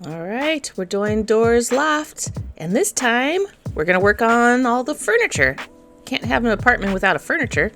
All right, we're doing Dora's Loft, and this time we're gonna work on all the furniture. Can't have an apartment without a furniture.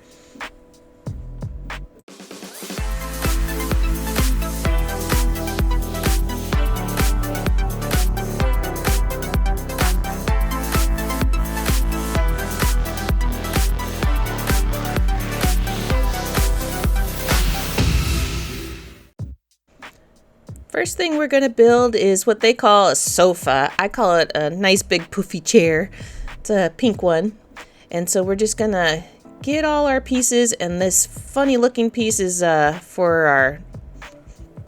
First thing we're going to build is what they call a sofa. I call it a nice big poofy chair. It's a pink one. And so we're just going to get all our pieces, and this funny looking piece is for our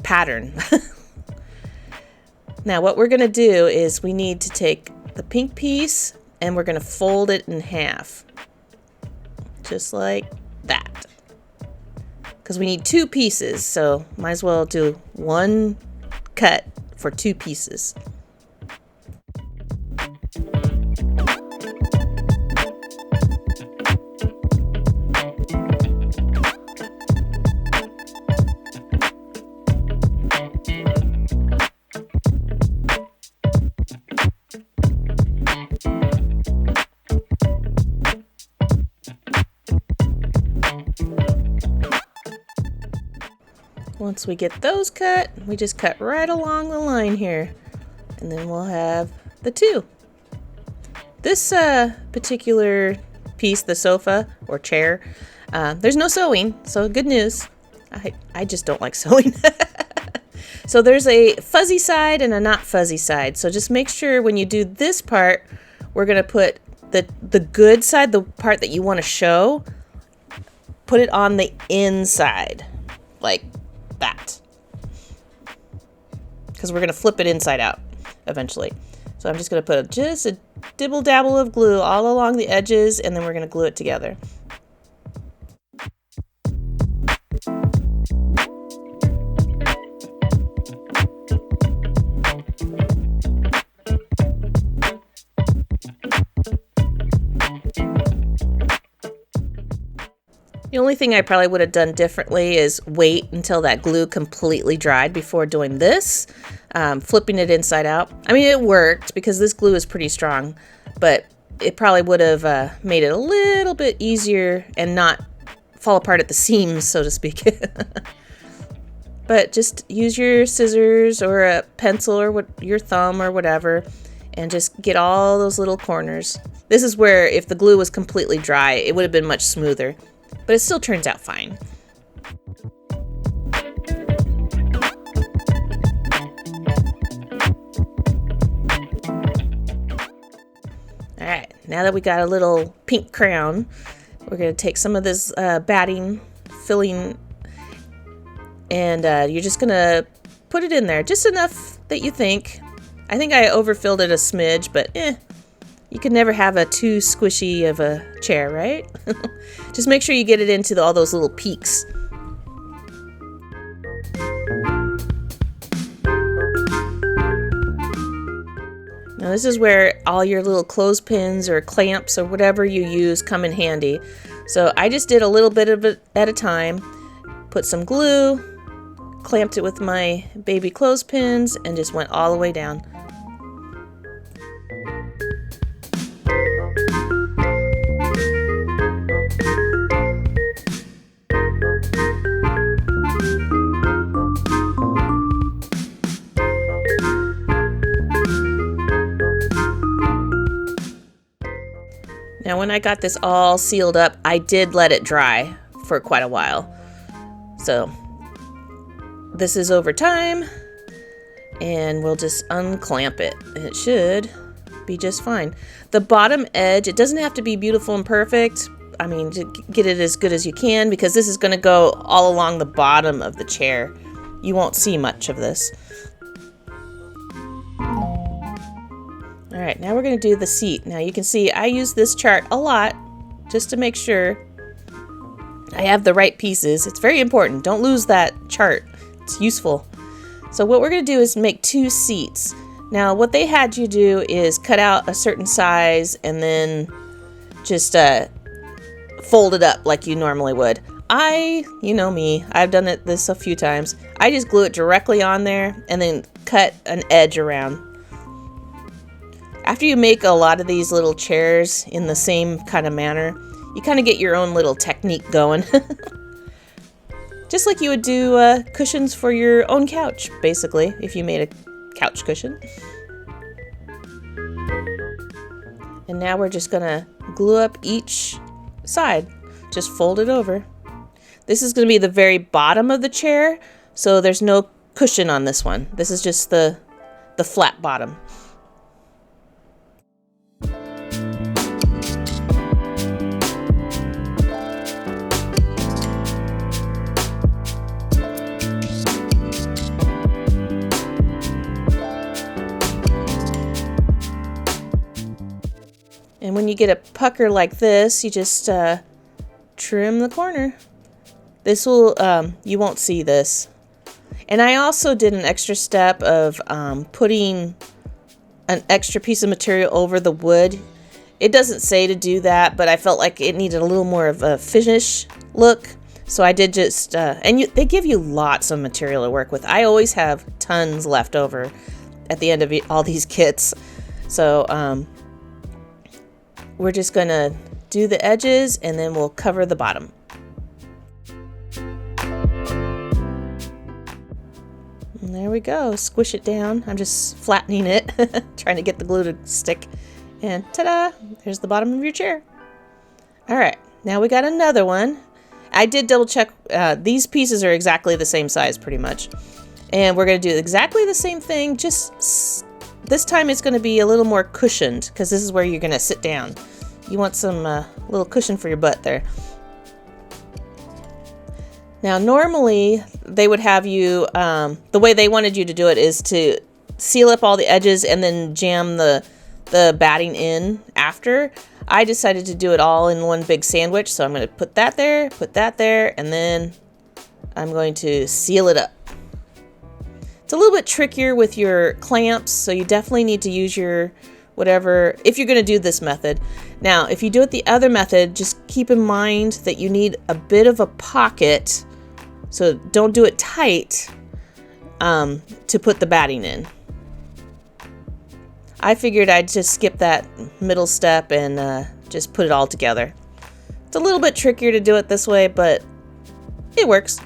pattern. Now what we're going to do is we need to take the pink piece and we're going to fold it in half. Just like that. Because we need two pieces, so might as well do one cut for two pieces. Once we get those cut, we just cut right along the line here, and then we'll have the two. This particular piece, the sofa or chair, there's no sewing, so good news. I just don't like sewing. So there's a fuzzy side and a not fuzzy side, so just make sure when you do this part, we're going to put the good side, the part that you want to show, put it on the inside, like that, because we're going to flip it inside out eventually. So I'm just going to put just a dibble dabble of glue all along the edges, and then we're going to glue it together. The only thing I probably would have done differently is wait until that glue completely dried before doing this, flipping it inside out. I mean, it worked because this glue is pretty strong, but it probably would have made it a little bit easier and not fall apart at the seams, so to speak. But just use your scissors or a pencil or your thumb or whatever, and just get all those little corners. This is where if the glue was completely dry, it would have been much smoother. But it still turns out fine. Alright, now that we got a little pink crown, we're going to take some of this batting filling, and you're just going to put it in there. Just enough that you think. I think I overfilled it a smidge, but you can never have a too squishy of a chair, right? Just make sure you get it into all those little peaks. Now this is where all your little clothespins or clamps or whatever you use come in handy. So I just did a little bit of it at a time, put some glue, clamped it with my baby clothespins, and just went all the way down. Now when I got this all sealed up, I did let it dry for quite a while. So this is over time, and we'll just unclamp it, and it should be just fine. The bottom edge, it doesn't have to be beautiful and perfect. I mean, to get it as good as you can, because this is going to go all along the bottom of the chair. You won't see much of this. Alright, now we're going to do the seat. Now you can see I use this chart a lot just to make sure I have the right pieces. It's very important. Don't lose that chart. It's useful. So what we're going to do is make two seats. Now what they had you do is cut out a certain size and then just fold it up like you normally would. You know me, I've done this a few times. I just glue it directly on there and then cut an edge around. After you make a lot of these little chairs in the same kind of manner, you kind of get your own little technique going. Just like you would do cushions for your own couch, basically, if you made a couch cushion. And now we're just gonna glue up each side. Just fold it over. This is gonna be the very bottom of the chair, so there's no cushion on this one. This is just the flat bottom. And when you get a pucker like this, you just trim the corner. This will, you won't see this. And I also did an extra step of putting an extra piece of material over the wood. It doesn't say to do that, but I felt like it needed a little more of a finish look. So I did just, they give you lots of material to work with. I always have tons left over at the end of all these kits. So we're just gonna do the edges and then we'll cover the bottom. And there we go, squish it down. I'm just flattening it, trying to get the glue to stick. And ta-da, there's the bottom of your chair. All right, now we got another one. I did double check, these pieces are exactly the same size pretty much. And we're gonna do exactly the same thing, just this time it's gonna be a little more cushioned because this is where you're gonna sit down. You want some little cushion for your butt there. Now normally they would have you, the way they wanted you to do it is to seal up all the edges and then jam the batting in after. I decided to do it all in one big sandwich, so I'm going to put that there, and then I'm going to seal it up. It's a little bit trickier with your clamps, so you definitely need to use your whatever, if you're going to do this method. Now, if you do it the other method, just keep in mind that you need a bit of a pocket, so don't do it tight to put the batting in. I figured I'd just skip that middle step and just put it all together. It's a little bit trickier to do it this way, but it works.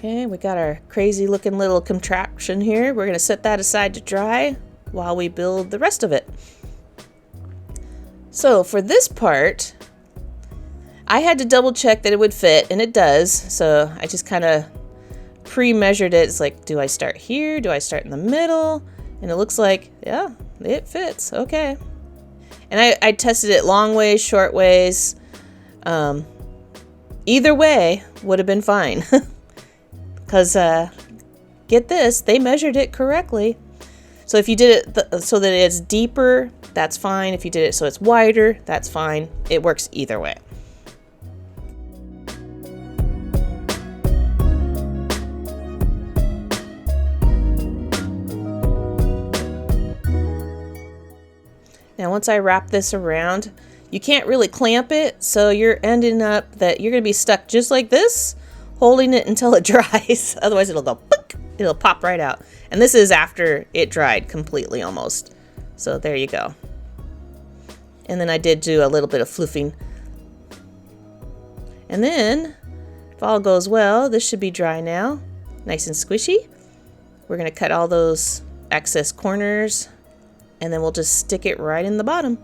Okay, we got our crazy looking little contraption here. We're going to set that aside to dry while we build the rest of it. So for this part, I had to double check that it would fit, and it does. So I just kind of pre-measured it. It's like, do I start here? Do I start in the middle? And it looks like, yeah, it fits. Okay. And I tested it long ways, short ways. Either way would have been fine. Because, get this, they measured it correctly. So if you did it so that it's deeper, that's fine. If you did it so it's wider, that's fine. It works either way. Now once I wrap this around, you can't really clamp it, so you're ending up that you're going to be stuck just like this, holding it until it dries. Otherwise it'll go, it'll pop right out. And this is after it dried completely almost. So there you go. And then I did do a little bit of floofing. And then, if all goes well, this should be dry now. Nice and squishy. We're going to cut all those excess corners, and then we'll just stick it right in the bottom.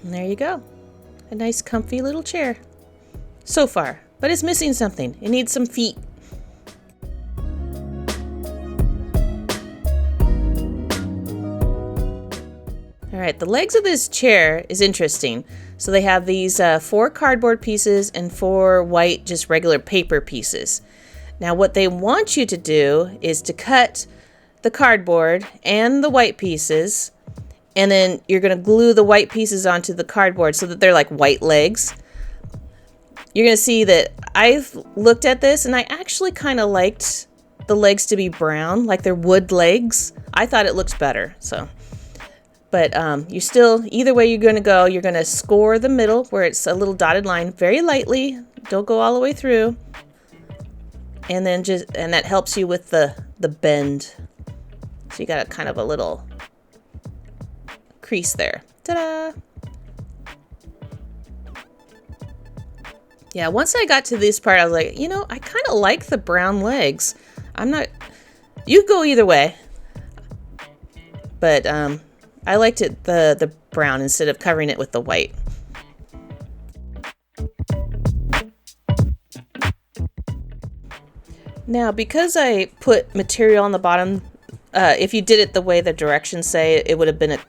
And there you go. A nice comfy little chair. So far. But it's missing something. It needs some feet. Alright, the legs of this chair is interesting. So they have these 4 cardboard pieces and 4 white, just regular paper pieces. Now what they want you to do is to cut the cardboard and the white pieces, and then you're going to glue the white pieces onto the cardboard so that they're like white legs. You're going to see that I've looked at this and I actually kind of liked the legs to be brown, like they're wood legs. I thought it looks better. So, but you still, either way you're going to go, you're going to score the middle where it's a little dotted line very lightly. Don't go all the way through. And then and that helps you with the bend. So you got a kind of a little crease there. Ta-da! Yeah, once I got to this part, I was like, you know, I kind of like the brown legs. You go either way. But I liked it the brown instead of covering it with the white. Now, because I put material on the bottom, if you did it the way the directions say, it would have been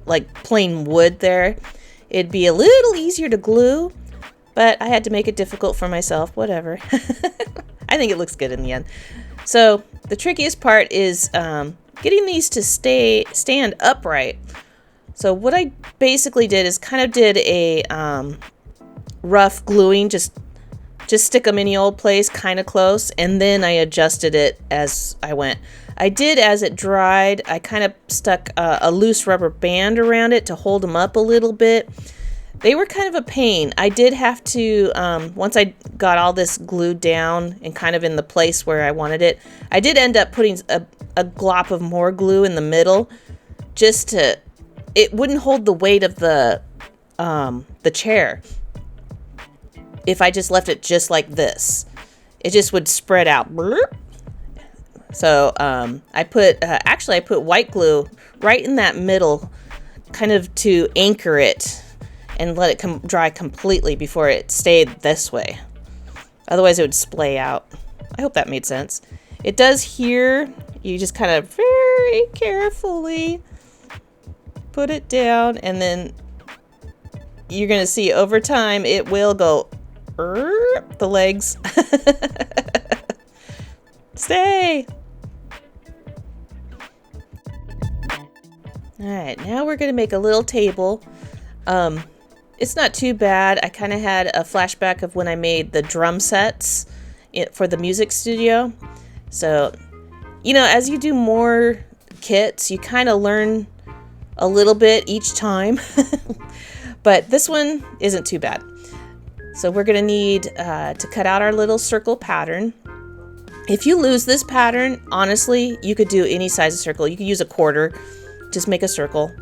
like plain wood there. It'd be a little easier to glue. But I had to make it difficult for myself, whatever. I think it looks good in the end. So the trickiest part is getting these to stand upright. So what I basically did is kind of did a rough gluing, just stick them any old place, kind of close, and then I adjusted it as I went. I did, as it dried, I kind of stuck a loose rubber band around it to hold them up a little bit. They were kind of a pain. I did have to, once I got all this glued down and kind of in the place where I wanted it, I did end up putting a glop of more glue in the middle just to, it wouldn't hold the weight of the chair if I just left it just like this. It just would spread out. So I put white glue right in that middle, kind of to anchor it and let it dry completely before it stayed this way. Otherwise it would splay out. I hope that made sense. It does here. You just kind of very carefully put it down, and then you're going to see over time it will go the legs. Stay. All right, now we're going to make a little table. It's not too bad. I kind of had a flashback of when I made the drum sets for the music studio. So, you know, as you do more kits, you kind of learn a little bit each time. But this one isn't too bad. So we're going to need to cut out our little circle pattern. If you lose this pattern, honestly, you could do any size of circle. You could use a quarter. Just make a circle.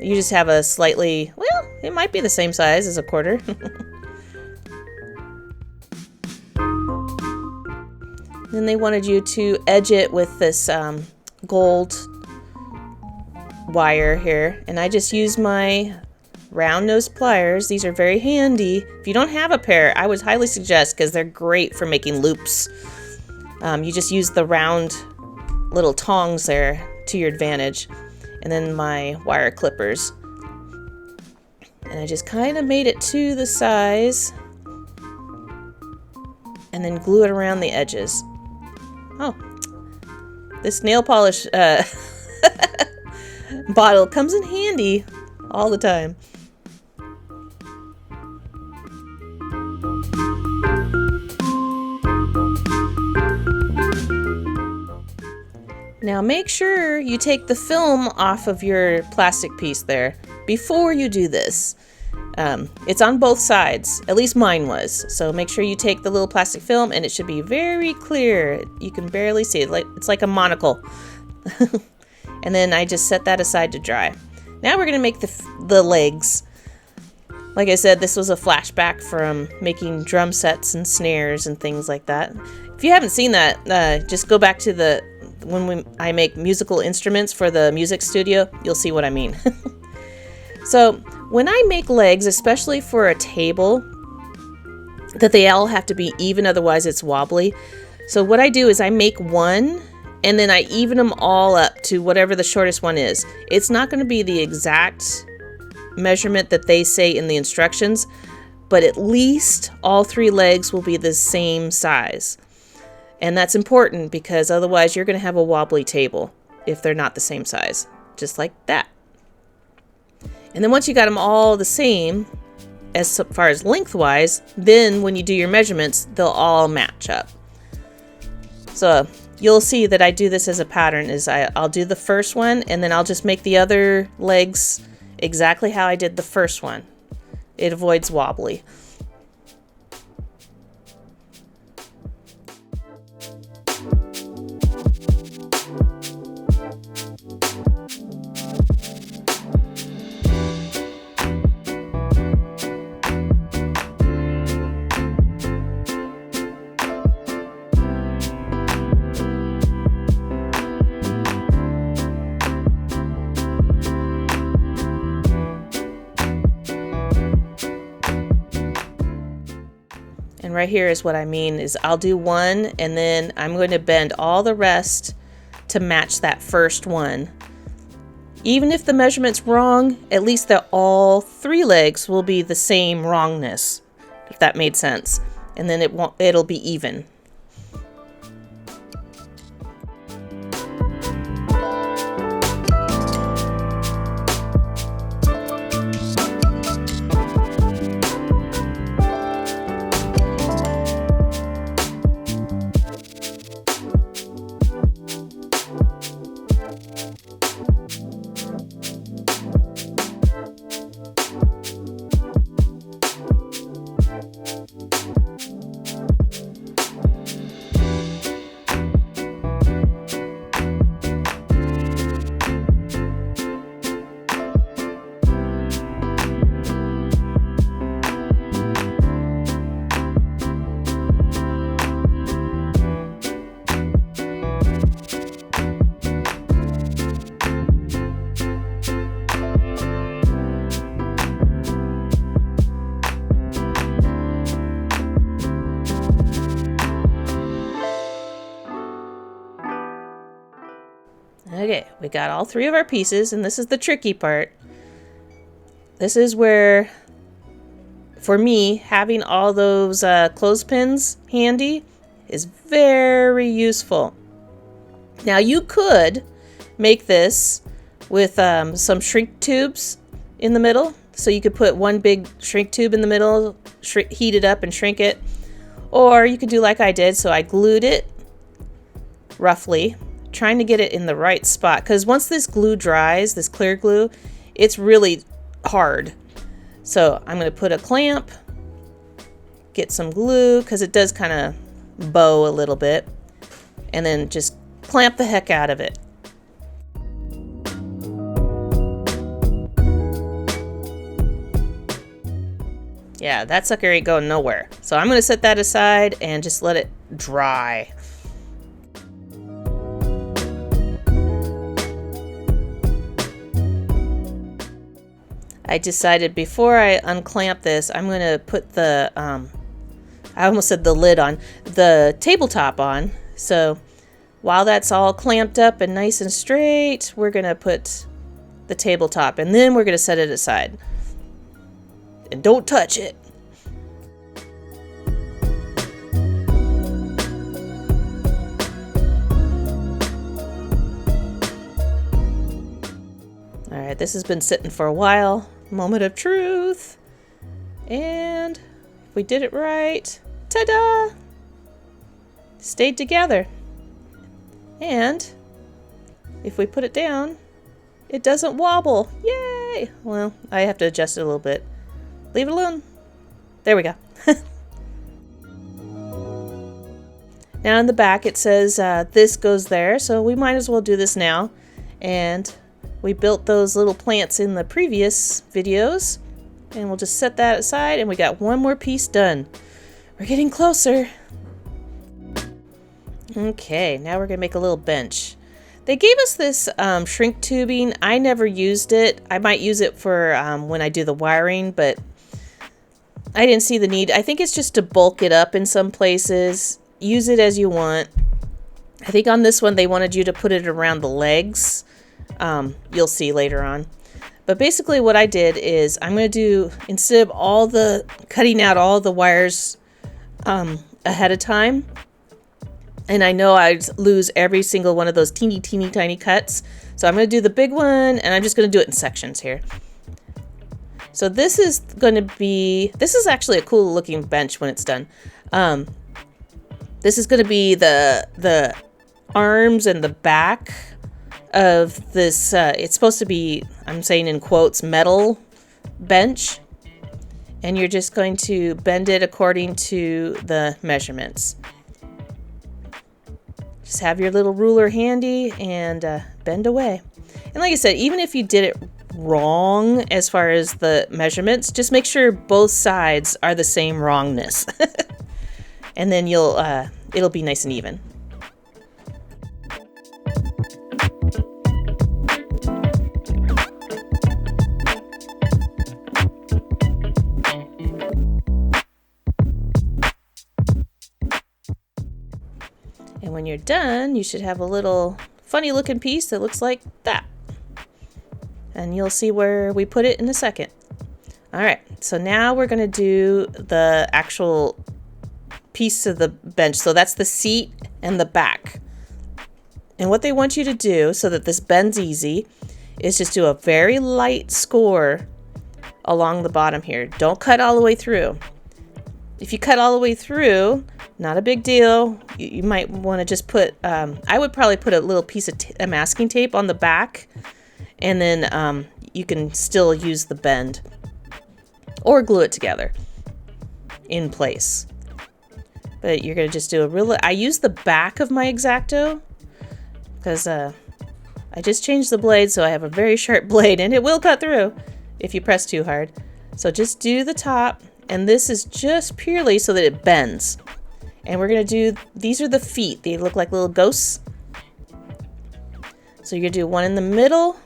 You just have a slightly, well, it might be the same size as a quarter. Then they wanted you to edge it with this gold wire here. And I just use my round nose pliers. These are very handy. If you don't have a pair, I would highly suggest, because they're great for making loops. You just use the round little tongs there to your advantage. And then my wire clippers. And I just kind of made it to the size. And then glue it around the edges. Oh, this nail polish bottle comes in handy all the time. Now make sure you take the film off of your plastic piece there before you do this. It's on both sides, at least mine was. So make sure you take the little plastic film, and it should be very clear. You can barely see it. It's like a monocle. And then I just set that aside to dry. Now we're going to make the legs. Like I said, this was a flashback from making drum sets and snares and things like that. If you haven't seen that, just go back to I make musical instruments for the music studio. You'll see what I mean. So when I make legs, especially for a table, that they all have to be even, otherwise it's wobbly. So what I do is I make one, and then I even them all up to whatever the shortest one is. It's not going to be the exact measurement that they say in the instructions, but at least all 3 legs will be the same size. And that's important because otherwise you're going to have a wobbly table if they're not the same size, just like that. And then once you got them all the same, as far as lengthwise, then when you do your measurements, they'll all match up. So you'll see that I do this as a pattern. I'll do the first one, and then I'll just make the other legs exactly how I did the first one. It avoids wobbly. And right here is what I mean is I'll do one, and then I'm going to bend all the rest to match that first one. Even if the measurement's wrong, at least that all 3 legs will be the same wrongness, if that made sense. And then it'll be even. Okay, we got all 3 of our pieces, and this is the tricky part. This is where, for me, having all those clothespins handy is very useful. Now you could make this with some shrink tubes in the middle. So you could put one big shrink tube in the middle, heat it up and shrink it. Or you could do like I did, so I glued it roughly, trying to get it in the right spot, because once this glue dries, this clear glue, it's really hard. So I'm going to put a clamp, get some glue, because it does kind of bow a little bit, and then just clamp the heck out of it. Yeah, that sucker ain't going nowhere. So I'm going to set that aside and just let it dry. I decided before I unclamp this, I'm going to put the, I almost said the lid on, the tabletop on. So while that's all clamped up and nice and straight, we're going to put the tabletop, and then we're going to set it aside. And don't touch it. All right, this has been sitting for a while. Moment of truth. And if we did it right, ta-da! Stayed together. And if we put it down, it doesn't wobble. Yay! Well, I have to adjust it a little bit. Leave it alone. There we go. Now in the back it says this goes there, so we might as well do this now. And we built those little plants in the previous videos, and we'll just set that aside, and we got one more piece done. We're getting closer. Okay, now we're gonna make a little bench. They gave us this shrink tubing. I never used it. I might use it for when I do the wiring, but I didn't see the need. I think it's just to bulk it up in some places. Use it as you want. I think on this one they wanted you to put it around the legs. You'll see later on. But basically what I did is I'm going to do, instead of cutting out all the wires ahead of time, and I know I'd lose every single one of those teeny tiny cuts. So I'm going to do the big one, and I'm just going to do it in sections here. So this is actually a cool looking bench when it's done. This is going to be the arms and the back of this. It's supposed to be, I'm saying in quotes, metal bench. And you're just going to bend it according to the measurements. Just have your little ruler handy and bend away. And like I said, even if you did it wrong as far as the measurements, just make sure both sides are the same wrongness. And then it'll be nice and even. And when you're done, you should have a little funny looking piece that looks like that. And you'll see where we put it in a second. All right, so now we're going to do the actual piece of the bench. So that's the seat and the back. And what they want you to do so that this bends easy is just do a very light score along the bottom here. Don't cut all the way through. If you cut all the way through, not a big deal. You might want to just put, I would probably put a little piece of masking tape on the back, and then you can still use the bend or glue it together in place. But you're going to just do I use the back of my X-Acto because I just changed the blade, so I have a very sharp blade, and it will cut through if you press too hard. So just do the top, and this is just purely so that it bends. And we're going to do, these are the feet. They look like little ghosts. So you're going to do one in the middle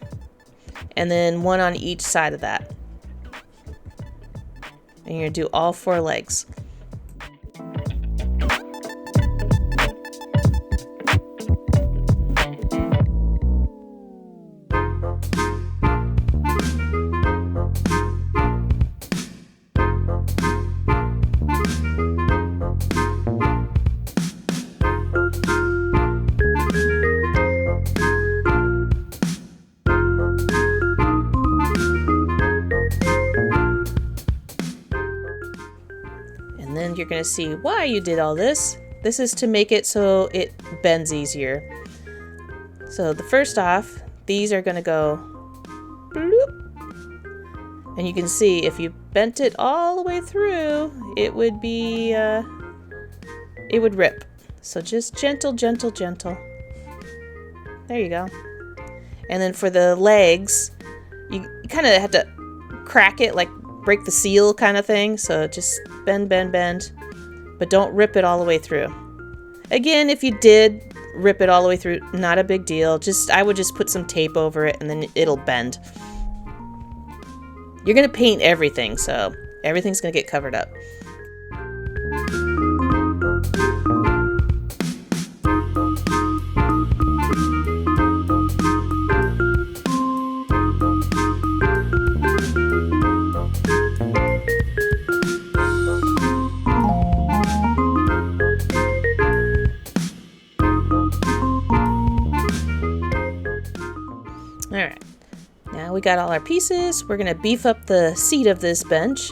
and then one on each side of that. And you're going to do all 4 legs. And then you're going to see why you did all this. This is to make it so it bends easier. So the first off, these are going to go bloop. And you can see if you bent it all the way through, it would be, it would rip. So just gentle, gentle, gentle. There you go. And then for the legs, you kind of have to crack it, like break the seal kind of thing. So just bend, bend, bend, but don't rip it all the way through. Again, if you did rip it all the way through, not a big deal. I would just put some tape over it and then it'll bend. You're going to paint everything, so everything's going to get covered up. Alright, now we got all our pieces. We're going to beef up the seat of this bench.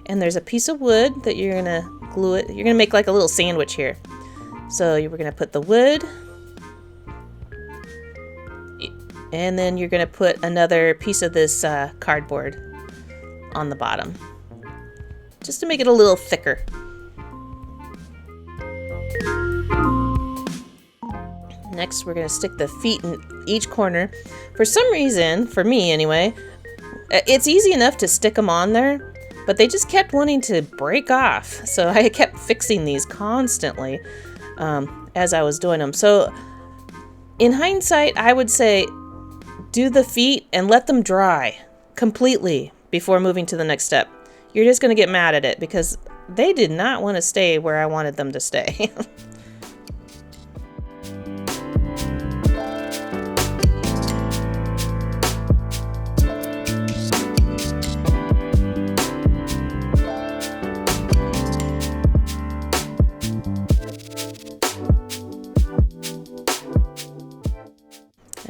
And there's a piece of wood that you're going to glue it. You're going to make like a little sandwich here. So we're going to put the wood. And then you're going to put another piece of this cardboard on the bottom. Just to make it a little thicker. Next, we're going to stick the feet in each corner. For some reason, for me anyway, it's easy enough to stick them on there, but they just kept wanting to break off. So I kept fixing these constantly as I was doing them. So in hindsight, I would say do the feet and let them dry completely before moving to the next step. You're just going to get mad at it because they did not want to stay where I wanted them to stay.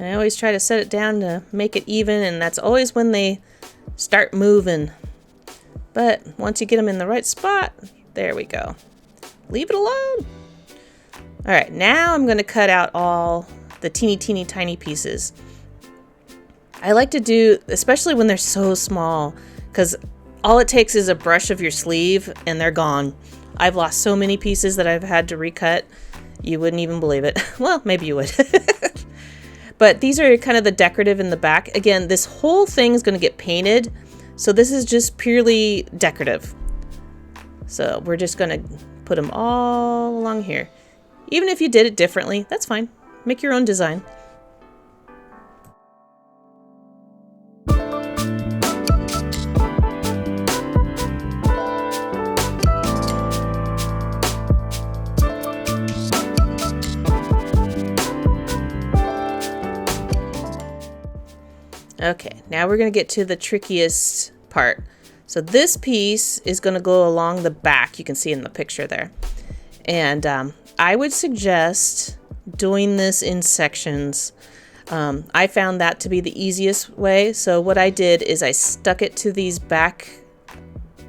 And I always try to set it down to make it even, and that's always when they start moving. But once you get them in the right spot, there we go. Leave it alone. All right, now I'm gonna cut out all the teeny tiny pieces. I like to do, especially when they're so small, because all it takes is a brush of your sleeve and they're gone. I've lost so many pieces that I've had to recut. You wouldn't even believe it. Well, maybe you would. But these are kind of the decorative in the back. Again, this whole thing is going to get painted. So this is just purely decorative. So we're just going to put them all along here. Even if you did it differently, that's fine. Make your own design. Okay, now we're going to get to the trickiest part. So this piece is going to go along the back. You can see in the picture there. And I would suggest doing this in sections. I found that to be the easiest way. So what I did is I stuck it to these back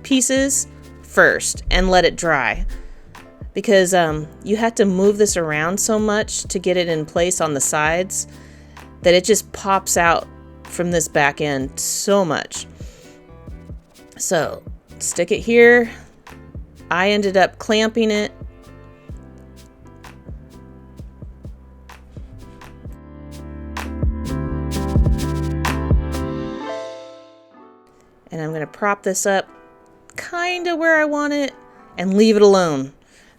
pieces first and let it dry. Because you had to move this around so much to get it in place on the sides that it just pops out from this back end so much. So stick it here. I ended up clamping it. And I'm going to prop this up kind of where I want it and leave it alone.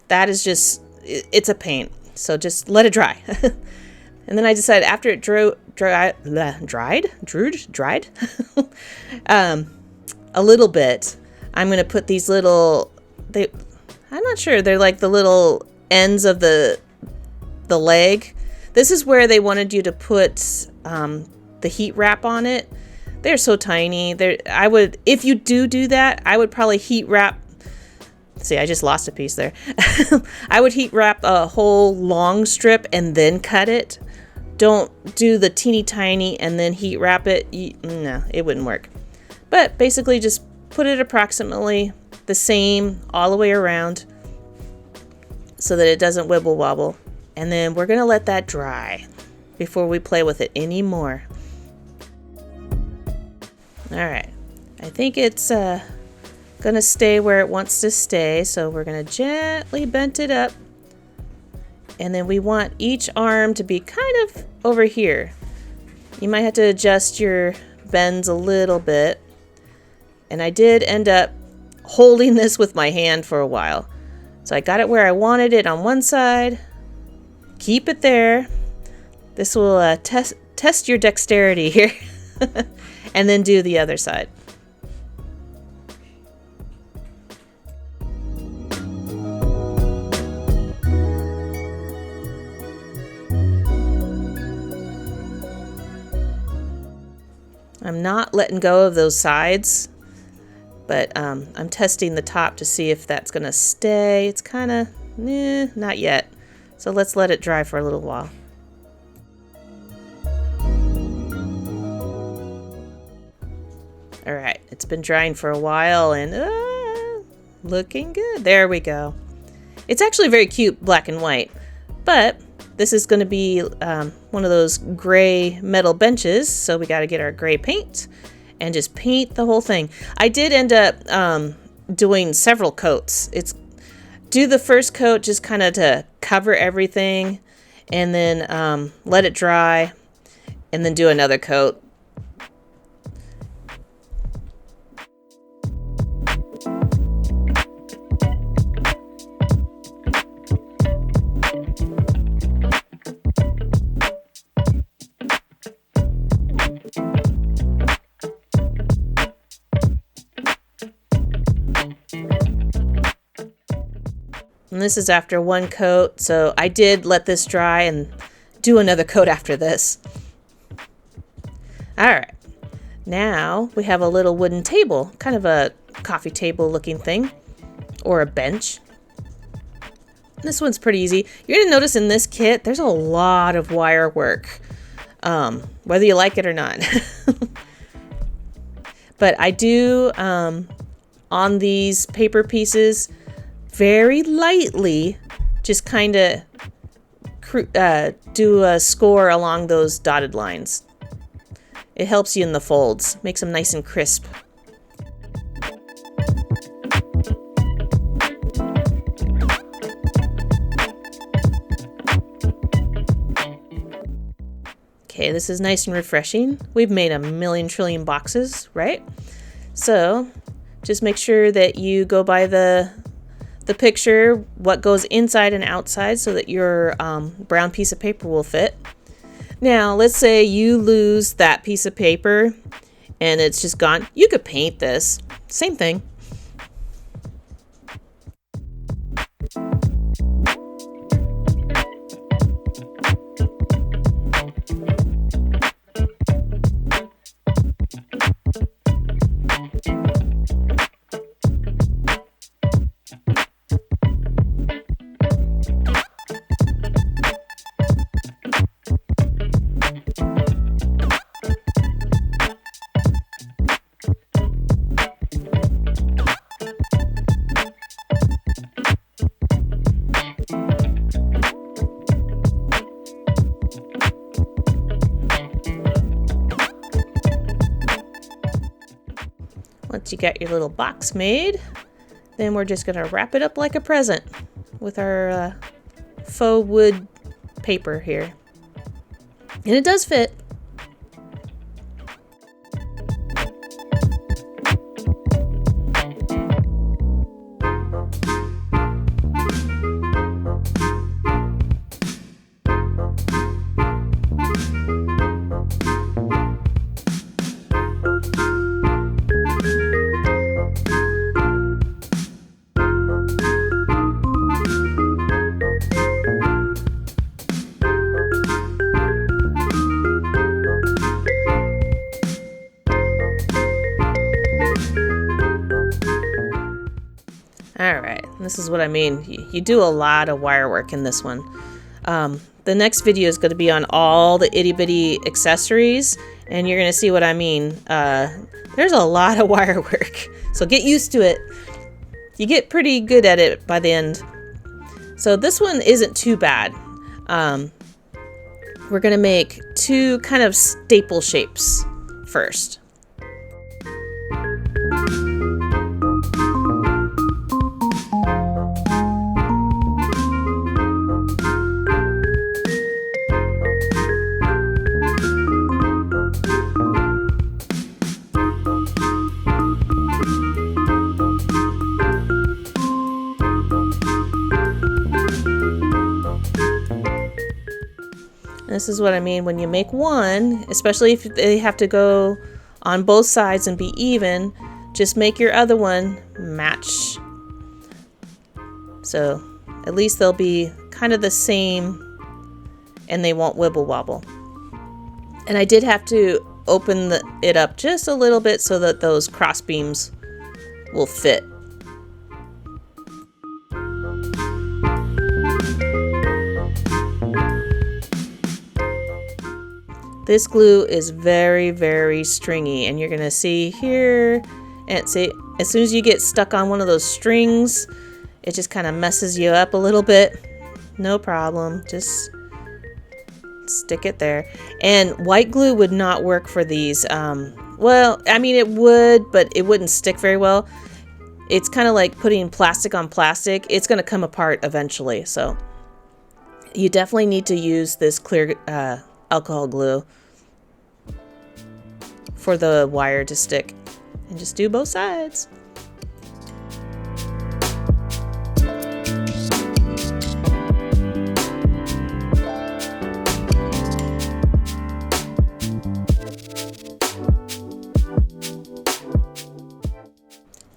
That is just, it's a pain. So just let it dry. And then I decided after it dried a little bit, I'm going to put these little, I'm not sure, they're like the little ends of the leg. This is where they wanted you to put the heat wrap on it. They're so tiny. If you do that, I would probably heat wrap. See, I just lost a piece there. I would heat wrap a whole long strip and then cut it. Don't do the teeny tiny and then heat wrap it. No, it wouldn't work. But basically just put it approximately the same all the way around so that it doesn't wibble wobble. And then we're going to let that dry before we play with it anymore. All right. I think it's going to stay where it wants to stay. So we're going to gently bend it up. And then we want each arm to be kind of over here. You might have to adjust your bends a little bit. And I did end up holding this with my hand for a while. So I got it where I wanted it on one side. Keep it there. This will test your dexterity here. And then do the other side. I'm not letting go of those sides, but I'm testing the top to see if that's going to stay. It's kind of, not yet. So let's let it dry for a little while. All right, it's been drying for a while and looking good. There we go. It's actually very cute, black and white, but this is going to be one of those gray metal benches, so we got to get our gray paint and just paint the whole thing. I did end up doing several coats. Do the first coat just kind of to cover everything, and then let it dry, and then do another coat. And this is after one coat, so I did let this dry and do another coat after this. All right, now we have a little wooden table, kind of a coffee table looking thing, or a bench. This one's pretty easy. You're gonna notice in this kit, there's a lot of wire work. whether you like it or not. But I do, on these paper pieces, very lightly, just kind of do a score along those dotted lines. It helps you in the folds, makes them nice and crisp. Okay, this is nice and refreshing. We've made a million trillion boxes, right? So just make sure that you go by the picture, what goes inside and outside, so that your brown piece of paper will fit. Now, let's say you lose that piece of paper and it's just gone. You could paint this. Same thing. Once you got your little box made, then we're just going to wrap it up like a present with our faux wood paper here. And it does fit. Alright, this is what I mean. You do a lot of wire work in this one. The next video is going to be on all the itty bitty accessories, and you're going to see what I mean. There's a lot of wire work, so get used to it. You get pretty good at it by the end. So this one isn't too bad. We're going to make two kind of staple shapes first. This is what I mean when you make one, especially if they have to go on both sides and be even, just make your other one match. So at least they'll be kind of the same and they won't wibble wobble. And I did have to open it up just a little bit so that those cross beams will fit. This glue is very, very stringy, and you're gonna see here, and see, as soon as you get stuck on one of those strings, it just kind of messes you up a little bit. No problem, just stick it there. And white glue would not work for these. Well, I mean, it would, but it wouldn't stick very well. It's kind of like putting plastic on plastic. It's gonna come apart eventually, so you definitely need to use this clear alcohol glue for the wire to stick, and just do both sides.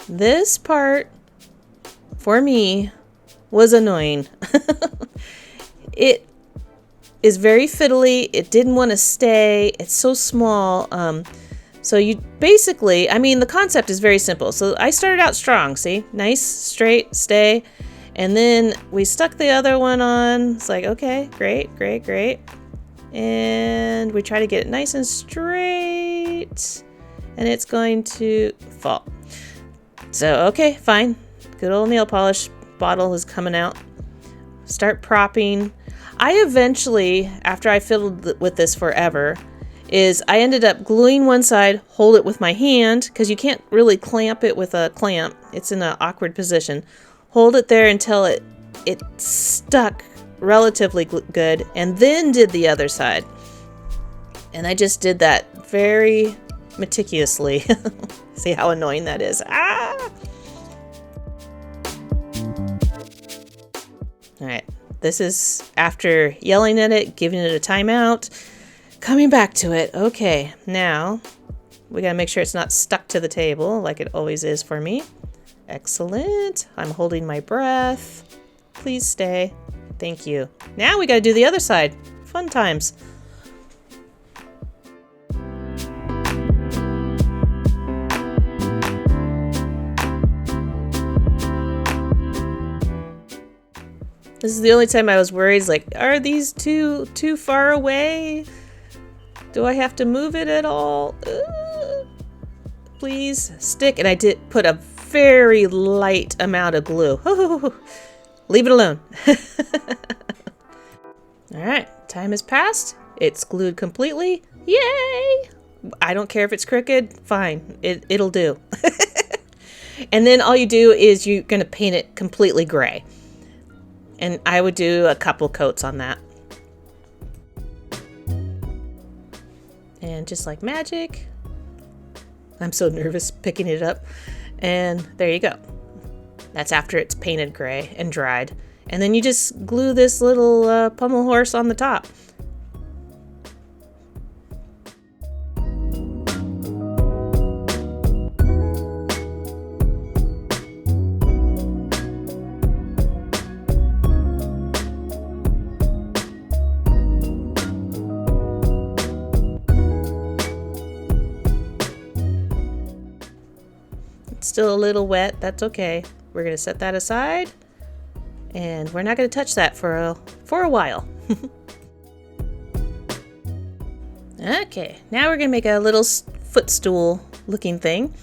This part for me was annoying. It is very fiddly. It didn't want to stay. It's so small. So you basically, I mean, the concept is very simple. So I started out strong, see? Nice, straight, stay. And then we stuck the other one on. It's like, okay, great, great, great. And we try to get it nice and straight, and it's going to fall. So, okay, fine. Good old nail polish bottle is coming out. Start propping. I eventually, after I fiddled with this forever, I ended up gluing one side, hold it with my hand, because you can't really clamp it with a clamp. It's in an awkward position. Hold it there until it stuck relatively good, and then did the other side. And I just did that very meticulously. See how annoying that is. Ah! All right, this is after yelling at it, giving it a timeout, coming back to it. Okay, now we gotta make sure it's not stuck to the table like it always is for me. Excellent. I'm holding my breath. Please stay. Thank you. Now we gotta do the other side. Fun times. This is the only time I was worried, like, are these too far away? Do I have to move it at all? Please stick. And I did put a very light amount of glue. Leave it alone. All right, time has passed. It's glued completely. Yay! I don't care if it's crooked. Fine, it'll do. And then all you do is you're gonna paint it completely gray. And I would do a couple coats on that. And just like magic, I'm so nervous picking it up. And there you go. That's after it's painted gray and dried. And then you just glue this little pommel horse on the top. It's still a little wet, that's okay. We're gonna set that aside, and we're not gonna touch that for a while. Okay, now we're gonna make a little footstool looking thing.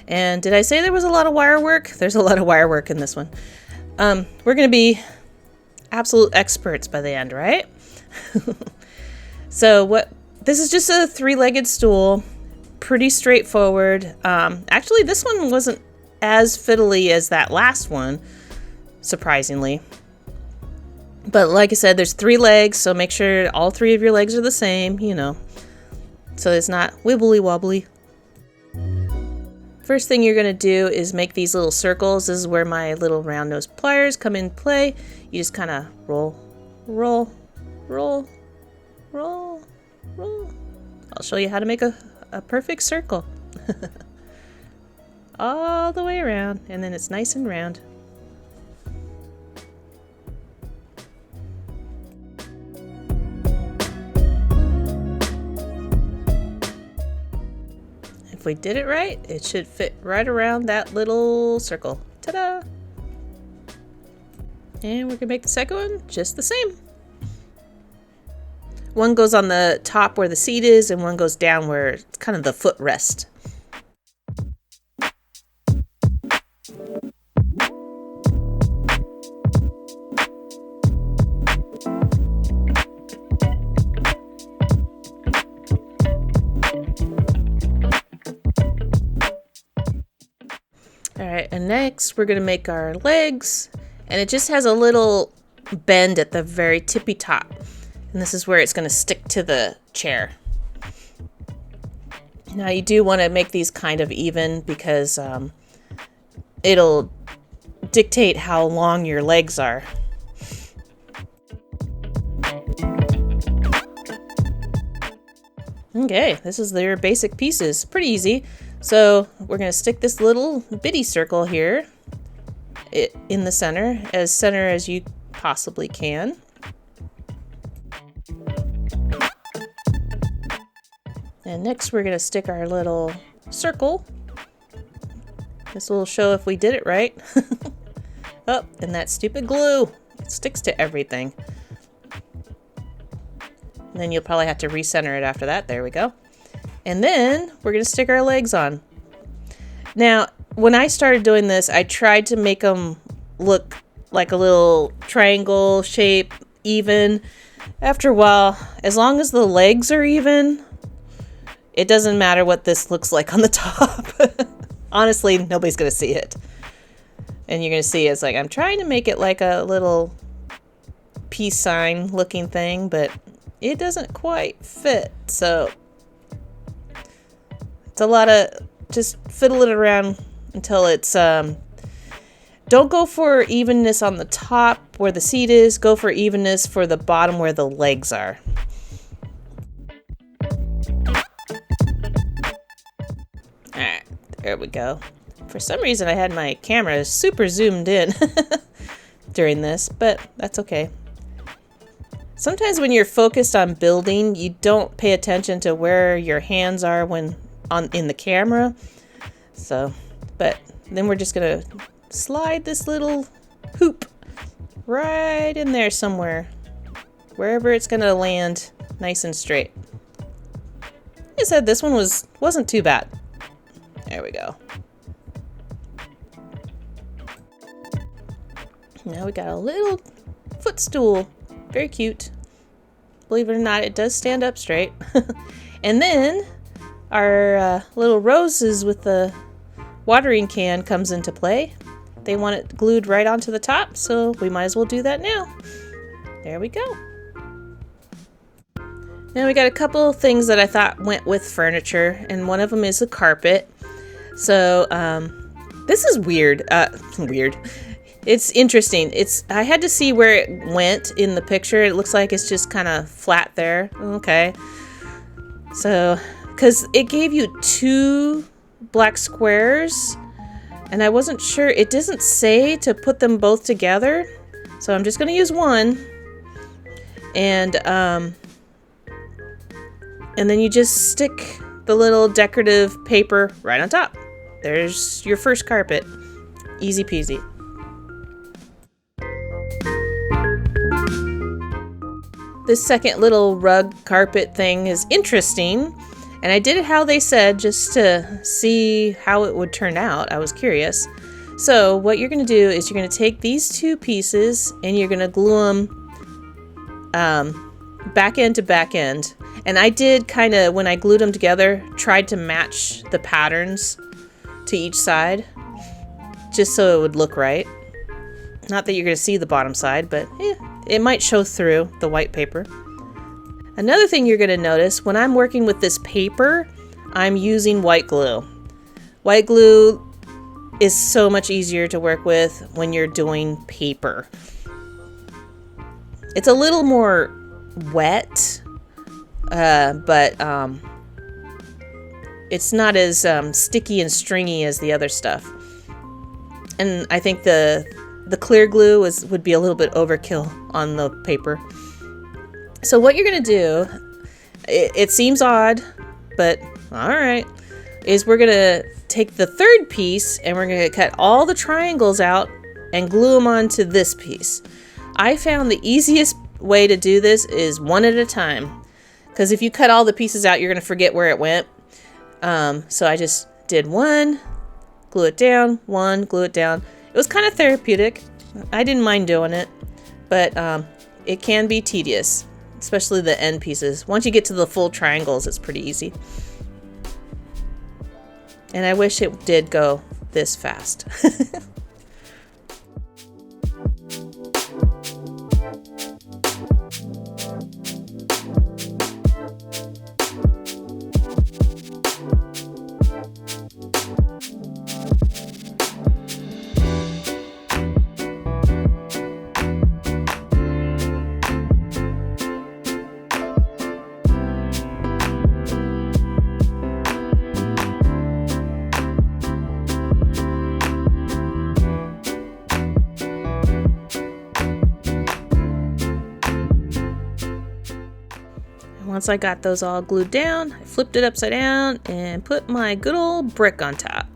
And did I say there was a lot of wire work? There's a lot of wire work in this one. We're gonna be absolute experts by the end, right? So this is just a 3-legged stool. Pretty straightforward. Actually, this one wasn't as fiddly as that last one, surprisingly. But like I said, there's 3 legs, so make sure all 3 of your legs are the same, you know, so it's not wibbly wobbly. First thing you're gonna do is make these little circles. This is where my little round nose pliers come in play. You just kind of roll, roll, roll, roll, roll. I'll show you how to make a perfect circle. All the way around, and then it's nice and round. If we did it right, it should fit right around that little circle. Ta-da! And we're gonna make the second one just the same. One goes on the top where the seat is, and one goes down where it's kind of the footrest. All right, and next we're gonna make our legs, and it just has a little bend at the very tippy top. And this is where it's going to stick to the chair. Now you do want to make these kind of even because it'll dictate how long your legs are. Okay, this is their basic pieces. Pretty easy. So we're going to stick this little bitty circle here in the center as you possibly can. And next we're going to stick our little circle. This will show if we did it right. Oh, and that stupid glue. It sticks to everything. And then you'll probably have to recenter it after that. There we go. And then we're going to stick our legs on. Now, when I started doing this, I tried to make them look like a little triangle shape, even. After a while, as long as the legs are even, it doesn't matter what this looks like on the top. Honestly, nobody's going to see it. And you're going to see it's like, I'm trying to make it like a little peace sign looking thing, but it doesn't quite fit. So it's a lot of just fiddling around until it's, don't go for evenness on the top where the seat is. Go for evenness for the bottom where the legs are. Alright, there we go. For some reason I had my camera super zoomed in during this, but that's okay. Sometimes when you're focused on building, you don't pay attention to where your hands are when in the camera. So, but then we're just gonna slide this little hoop right in there somewhere, wherever it's gonna land nice and straight. Like I said, this one wasn't too bad. There we go. Now we got a little footstool. Very cute. Believe it or not, it does stand up straight. And then our little roses with the watering can comes into play. They want it glued right onto the top, so we might as well do that now. There we go. Now we got a couple things that I thought went with furniture, and one of them is a carpet. So this is weird. Weird. It's interesting. I had to see where it went in the picture. It looks like it's just kind of flat there. Okay. So, because it gave you 2 black squares, and I wasn't sure. It doesn't say to put them both together, so I'm just going to use one. And then you just stick the little decorative paper right on top. There's your first carpet. Easy peasy. This second little rug carpet thing is interesting. And I did it how they said, just to see how it would turn out. I was curious. So what you're going to do is you're going to take these 2 pieces and you're going to glue them back end to back end. And I did kind of, when I glued them together, tried to match the patterns to each side, just so it would look right. Not that you're going to see the bottom side, but it might show through the white paper. Another thing you're going to notice, when I'm working with this paper, I'm using white glue. White glue is so much easier to work with when you're doing paper. It's a little more wet, but it's not as sticky and stringy as the other stuff. And I think the clear glue would be a little bit overkill on the paper. So what you're going to do, it seems odd, but alright, is we're going to take the 3rd piece and we're going to cut all the triangles out and glue them onto this piece. I found the easiest way to do this is one at a time, because if you cut all the pieces out, you're going to forget where it went. So I just did 1, glue it down, 1, glue it down. It was kind of therapeutic. I didn't mind doing it, but it can be tedious, especially the end pieces. Once you get to the full triangles, it's pretty easy. And I wish it did go this fast. Once I got those all glued down, I flipped it upside down and put my good old brick on top.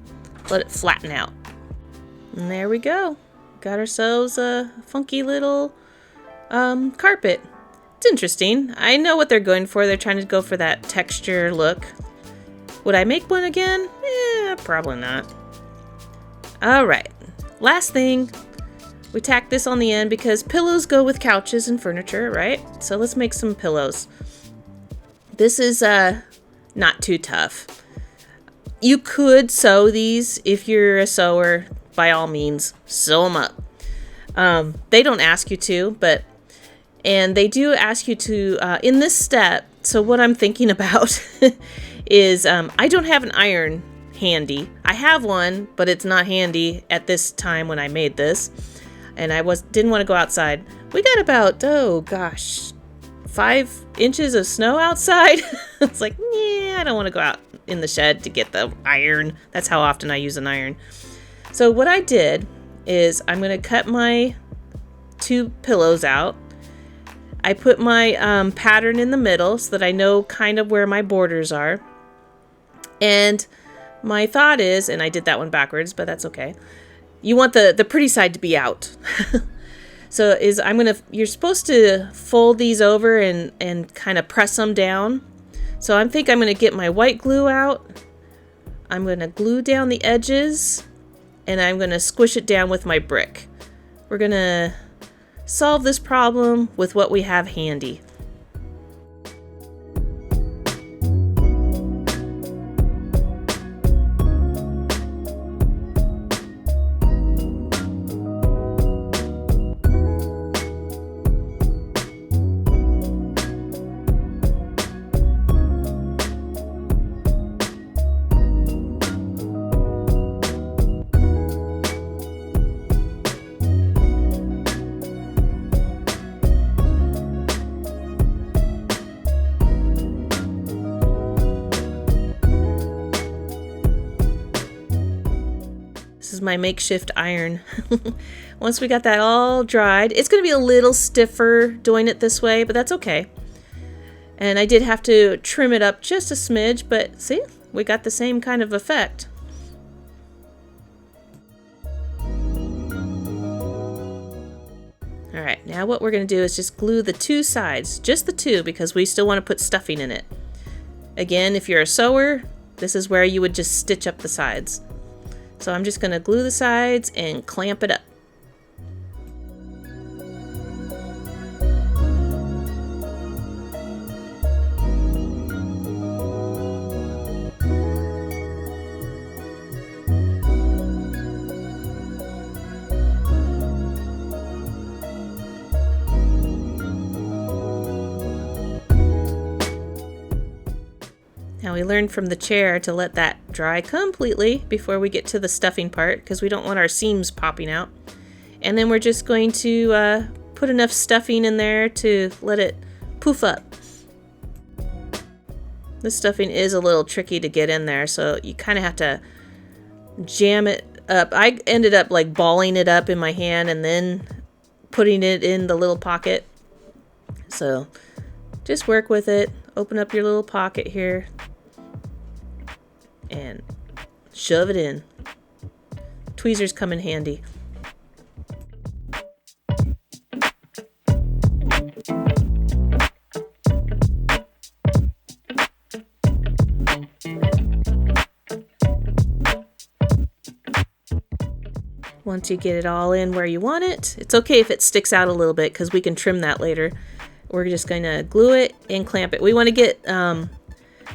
Let it flatten out. And there we go. Got ourselves a funky little carpet. It's interesting. I know what they're going for. They're trying to go for that texture look. Would I make one again? Probably not. All right, last thing. We tack this on the end because pillows go with couches and furniture, right? So let's make some pillows. This is not too tough. You could sew these if you're a sewer. By all means, sew them up. They don't ask you to, and they do ask you to in this step. So what I'm thinking about is I don't have an iron handy. I have one, but it's not handy at this time when I made this. And I didn't want to go outside. We got about, 5 inches of snow outside. It's like, yeah, I don't want to go out in the shed to get the iron. That's how often I use an iron. So what I did is I'm going to cut my 2 pillows out. I put my pattern in the middle so that I know kind of where my borders are. And my thought is, and I did that one backwards, but that's okay. You want the pretty side to be out. So you're supposed to fold these over and kind of press them down. So I'm going to get my white glue out. I'm going to glue down the edges and I'm going to squish it down with my brick. We're going to solve this problem with what we have handy. This is my makeshift iron. Once we got that all dried, it's going to be a little stiffer doing it this way, but that's okay. And I did have to trim it up just a smidge, but see, we got the same kind of effect. All right, now what we're going to do is just glue the 2 sides, just the 2, because we still want to put stuffing in it. Again, if you're a sewer, this is where you would just stitch up the sides. So I'm just going to glue the sides and clamp it up. Now we learned from the chair to let that dry completely before we get to the stuffing part because we don't want our seams popping out. And then we're just going to put enough stuffing in there to let it poof up. This stuffing is a little tricky to get in there, so you kind of have to jam it up. I ended up like balling it up in my hand and then putting it in the little pocket. So just work with it. Open up your little pocket here and shove it in. Tweezers come in handy. Once you get it all in where you want it, it's okay if it sticks out a little bit because we can trim that later. We're just going to glue it and clamp it. We want to get,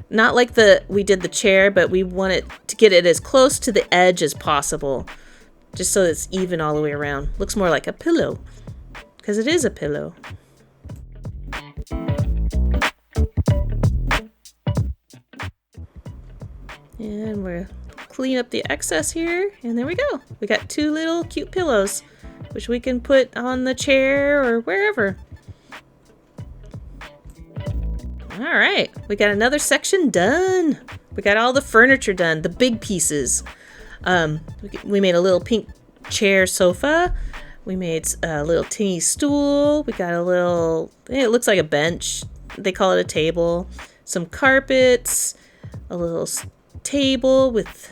not like we did the chair, but we want it to get it as close to the edge as possible, just so it's even all the way around. Looks more like a pillow, because it is a pillow. And we're clean up the excess here, and there we go. We got 2 little cute pillows, which we can put on the chair or wherever. All right, we got another section done. We got all the furniture done, the big pieces. We made a little pink chair sofa. We made a little teeny stool. We got a little, it looks like a bench. They call it a table. Some carpets, a little table with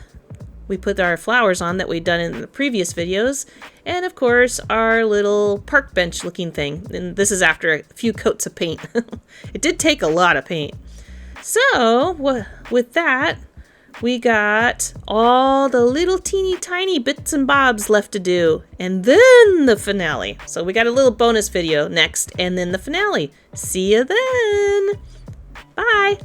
we put our flowers on that we'd done in the previous videos. And of course, our little park bench looking thing. And this is after a few coats of paint. It did take a lot of paint. So with that, we got all the little teeny tiny bits and bobs left to do. And then the finale. So we got a little bonus video next and then the finale. See you then. Bye.